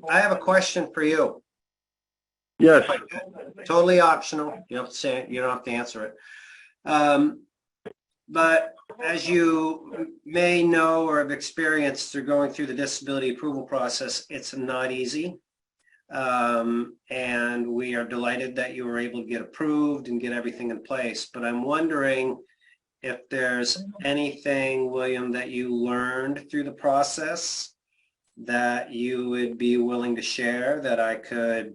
I have a question for you. Yes. Totally optional. You don't have to say it. You don't have to answer it. But as you may know or have experienced through going through the disability approval process, it's not easy. And we are delighted that you were able to get approved and get everything in place. But I'm wondering if there's anything, William, that you learned through the process that you would be willing to share, that I could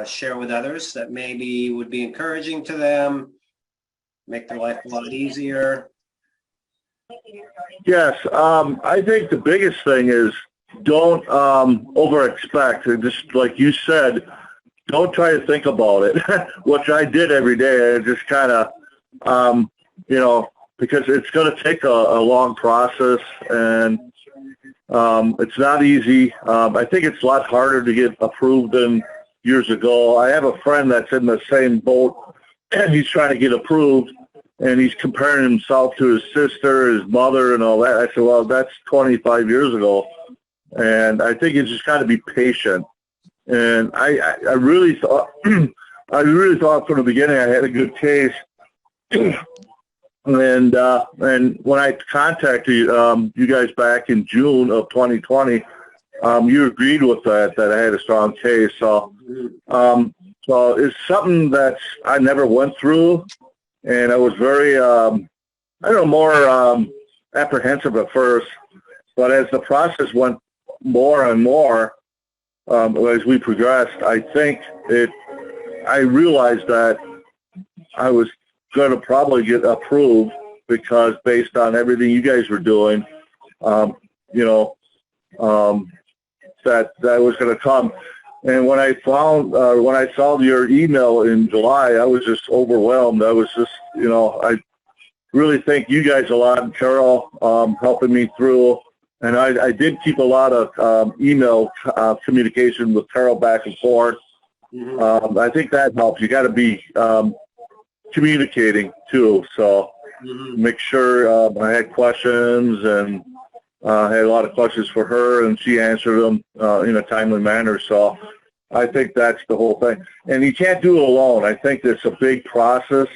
share with others, that maybe would be encouraging to them, make their life a lot easier. Yes. I think the biggest thing is don't over-expect. Just like you said, don't try to think about it, which I did every day. I just kind of, because it's going to take a long process, and it's not easy. I think it's a lot harder to get approved than years ago. I have a friend that's in the same boat, and he's trying to get approved, and he's comparing himself to his sister, his mother, and all that. I said, well, that's 25 years ago, and I think you just got to be patient. And I really thought, I really thought from the beginning I had a good case. And when I contacted you guys back in June of 2020, you agreed with that I had a strong case. So it's something that I never went through, and I was very, more apprehensive at first. But as the process went more and more, as we progressed, I realized that I was going to probably get approved, because based on everything you guys were doing, that was going to come. And when I saw your email in July, I was just overwhelmed. I was just, I really thank you guys a lot, and Carol helping me through. And I did keep a lot of email communication with Carol back and forth. Mm-hmm. I think that helps. You got to be communicating too. So make sure I had questions, and I had a lot of questions for her, and she answered them in a timely manner. So I think that's the whole thing. And you can't do it alone. I think it's a big process,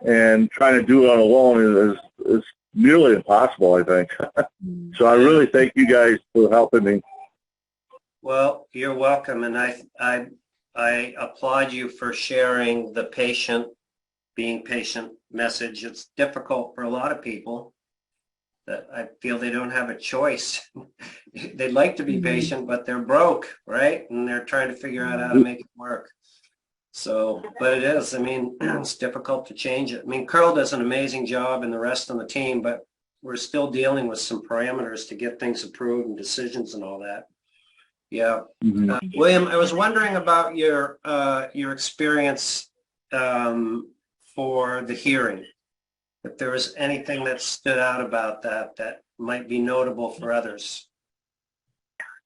and trying to do it on alone is nearly impossible, I think. So I really thank you guys for helping me. Well, you're welcome, and I applaud you for sharing the being patient message. It's difficult for a lot of people that I feel they don't have a choice. They'd like to be patient, but they're broke, right? And they're trying to figure out how to make it work. So, but it is, it's difficult to change it. Carl does an amazing job, and the rest on the team, but we're still dealing with some parameters to get things approved and decisions and all that. Yeah. Mm-hmm. William, I was wondering about your experience for the hearing. If there was anything that stood out about that might be notable for others.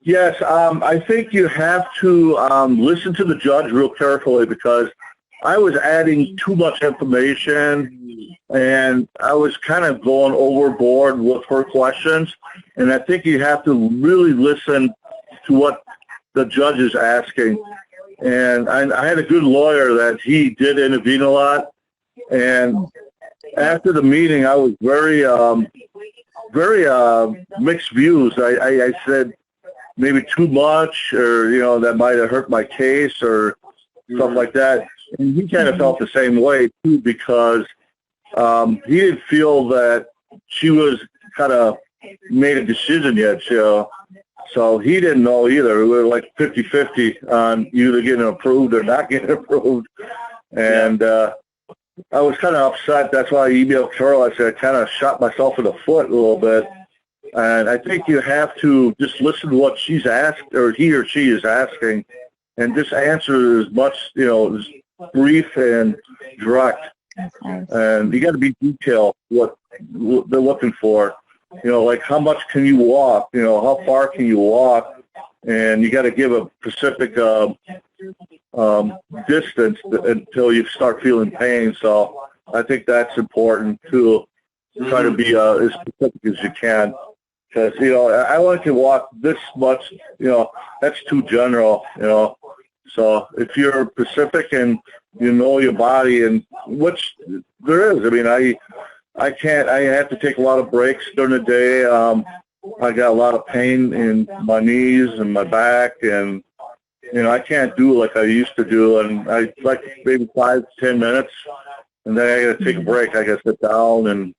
Yes, I think you have to listen to the judge real carefully, because I was adding too much information, and I was kind of going overboard with her questions. And I think you have to really listen to what the judge is asking. And I had a good lawyer that he did intervene a lot. And after the meeting, I was very mixed views. I said maybe too much, or, that might have hurt my case or stuff like that. And he kind of felt the same way, too, because he didn't feel that she was kind of made a decision yet, so he didn't know either. We were like 50-50 on either getting approved or not getting approved. And I was kind of upset. That's why I emailed Carol. I said I kind of shot myself in the foot a little bit. And I think you have to just listen to what she's asked, or he or she is asking, and just answer as much, as brief and direct. And you got to be detailed what they're looking for. Like how much can you walk? How far can you walk? And you got to give a specific distance until you start feeling pain. So I think that's important to try to be as specific as you can. Because, I only can walk this much, that's too general, So if you're Pacific and you know your body, and which there is, I mean, I can't, I have to take a lot of breaks during the day. I got a lot of pain in my knees and my back, and, I can't do like I used to do. And I like maybe 5 to 10 minutes, and then I got to take a break. I got to sit down and,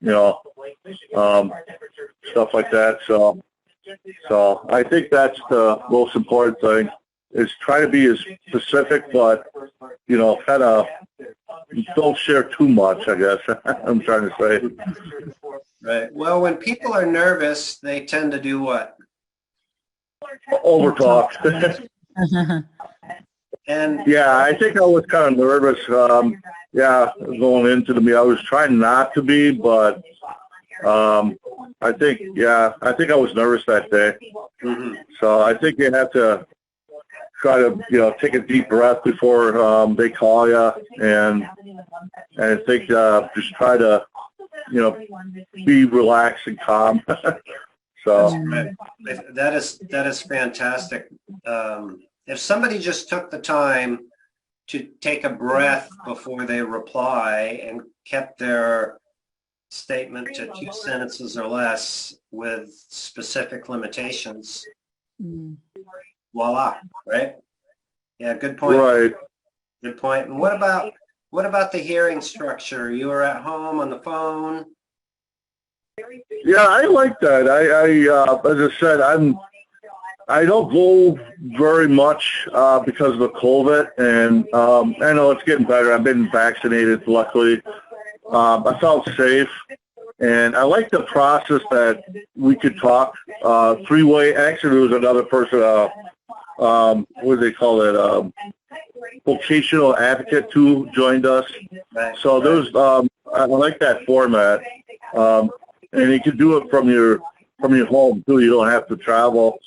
stuff like that. So I think that's the most important thing, is try to be as specific, but, kind of don't share too much, I guess. I'm trying to say. Right. Well, when people are nervous, they tend to do what? Overtalk. And Yeah, I think I was kind of nervous. Going into the meeting, I was trying not to be, but I think I was nervous that day. mhm. So I think you have to try to, take a deep breath before they call you, and I think just try to, be relaxed and calm. So Right. That is fantastic. If somebody just took the time to take a breath before they reply and kept their statement to 2 sentences or less with specific limitations, voila, right? Yeah, good point. right. Good point. And what about the hearing structure? You were at home on the phone? Yeah, I like that. As I said, I don't go very much because of the COVID, and I know it's getting better. I've been vaccinated, luckily. I felt safe, and I like the process that we could talk three-way. Actually, there was another person, what do they call it, vocational advocate too, joined us. Right. So there's, I like that format. And you can do it from your home too. You don't have to travel.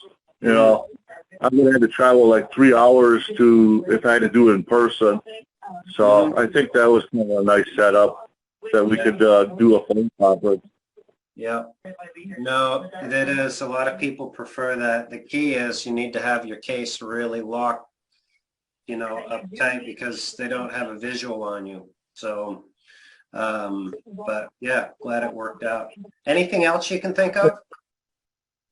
I'm gonna have to travel like 3 hours if I had to do it in person. So I think that was kind of a nice setup that we could do a phone conference. Yeah. No, it is. A lot of people prefer that. The key is you need to have your case really locked, up tight, because they don't have a visual on you. So, but yeah, glad it worked out. Anything else you can think of?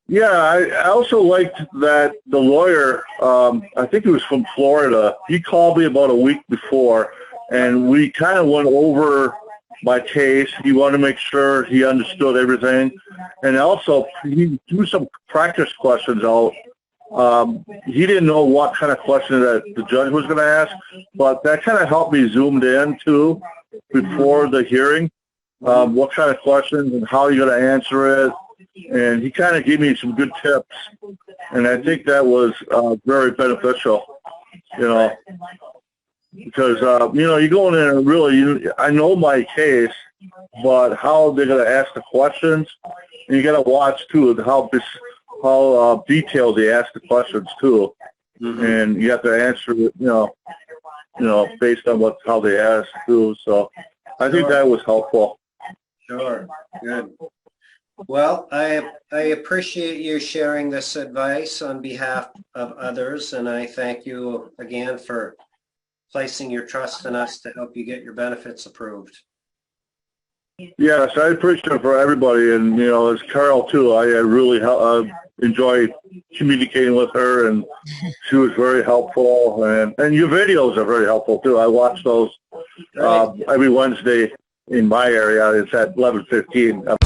Yeah, I also liked that the lawyer, I think he was from Florida, he called me about a week before, and we kind of went over my case. He wanted to make sure he understood everything, and also he threw some practice questions out. He didn't know what kind of question that the judge was going to ask, but that kind of helped me zoomed in too before the hearing, what kind of questions and how you're going to answer it. And he kind of gave me some good tips, and I think that was very beneficial, because, you go in there and really, I know my case, but how they're going to ask the questions, and you got to watch, too, how detailed they ask the questions, too. And you have to answer it, based on how they ask, too. So I think that was helpful. Sure. Good. Well, I appreciate you sharing this advice on behalf of others, and I thank you again for placing your trust in us to help you get your benefits approved. Yes, I appreciate it for everybody, and as Carol too, I really enjoy communicating with her, and she was very helpful, and your videos are very helpful too. I watch those every Wednesday in my area. It's at 11:15.